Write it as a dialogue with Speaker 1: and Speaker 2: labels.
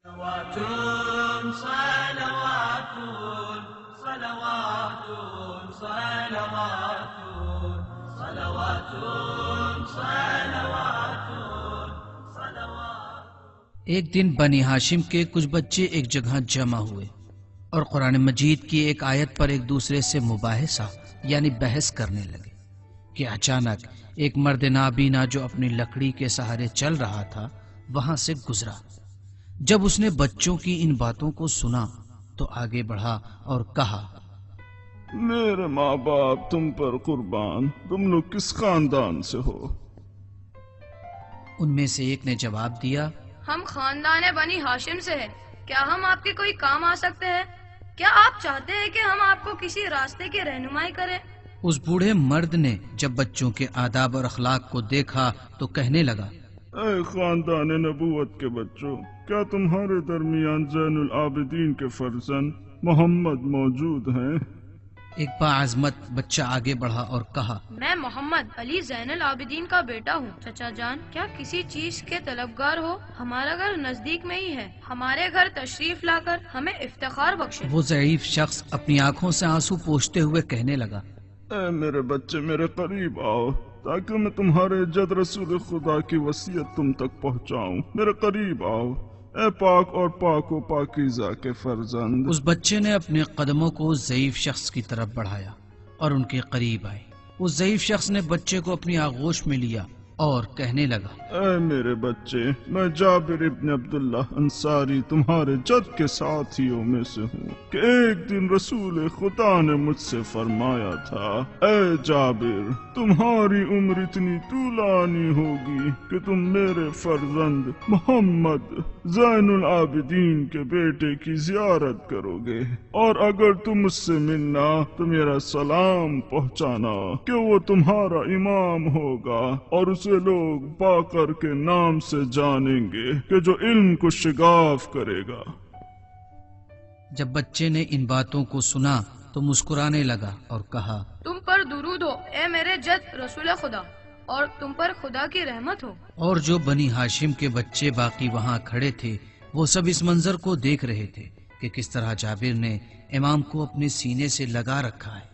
Speaker 1: صلوات صلوات صلوات صلوات صلوات صلوات صلوات۔
Speaker 2: ایک دن بنی ہاشم کے کچھ بچے ایک جگہ جمع ہوئے اور قرآن مجید کی ایک آیت پر ایک دوسرے سے مباحثہ یعنی بحث کرنے لگے کہ اچانک ایک مرد نابینا جو اپنی لکڑی کے سہارے چل رہا تھا وہاں سے گزرا۔ جب اس نے بچوں کی ان باتوں کو سنا تو آگے بڑھا اور کہا،
Speaker 3: میرے ماں باپ تم پر قربان، تم لوگ کس خاندان سے ہو؟
Speaker 2: ان میں سے ایک نے جواب دیا،
Speaker 4: ہم خاندان بنی ہاشم سے ہیں، کیا ہم آپ کے کوئی کام آ سکتے ہیں؟ کیا آپ چاہتے ہیں کہ ہم آپ کو کسی راستے کی رہنمائی کریں؟
Speaker 2: اس بوڑھے مرد نے جب بچوں کے آداب اور اخلاق کو دیکھا تو کہنے لگا،
Speaker 3: اے خاندان نبوت کے بچوں، کیا تمہارے درمیان زین العابدین کے فرزند محمد موجود ہیں؟
Speaker 2: ایک باعظمت بچہ آگے بڑھا اور کہا،
Speaker 4: میں محمد علی زین العابدین کا بیٹا ہوں۔ چچا جان، کیا کسی چیز کے طلبگار ہو؟ ہمارا گھر نزدیک میں ہی ہے، ہمارے گھر تشریف لا کر ہمیں افتخار بخشے۔
Speaker 2: وہ ضعیف شخص اپنی آنکھوں سے آنسو پوچھتے ہوئے کہنے لگا،
Speaker 3: اے میرے بچے، میرے قریب آؤ تاکہ میں تمہارے جد رسول خدا کی وصیت تم تک پہنچاؤں۔ میرے قریب آؤ، اے پاک اور پاک و پاکیزہ کے فرزند۔
Speaker 2: اس بچے نے اپنے قدموں کو اس ضعیف شخص کی طرف بڑھایا اور ان کے قریب آئے۔ اس ضعیف شخص نے بچے کو اپنی آغوش میں لیا اور کہنے لگا،
Speaker 3: اے میرے بچے، میں جابر ابن عبداللہ انصاری تمہارے جد کے ساتھیوں میں سے ہوں کہ ایک دن رسول خدا نے مجھ سے فرمایا تھا، اے جابر، تمہاری عمر اتنی طولانی ہوگی کہ تم میرے فرزند محمد زین العابدین کے بیٹے کی زیارت کرو گے، اور اگر تم اس سے ملنا تو میرا سلام پہنچانا کہ وہ تمہارا امام ہوگا، اور اسے لوگ باقر کے نام سے جانیں گے کہ جو علم کو شگاف کرے گا۔
Speaker 2: جب بچے نے ان باتوں کو سنا تو مسکرانے لگا اور کہا،
Speaker 4: تم پر درود ہو اے میرے جد رسول خدا، اور تم پر خدا کی رحمت ہو۔
Speaker 2: اور جو بنی ہاشم کے بچے باقی وہاں کھڑے تھے وہ سب اس منظر کو دیکھ رہے تھے کہ کس طرح جابر نے امام کو اپنے سینے سے لگا رکھا ہے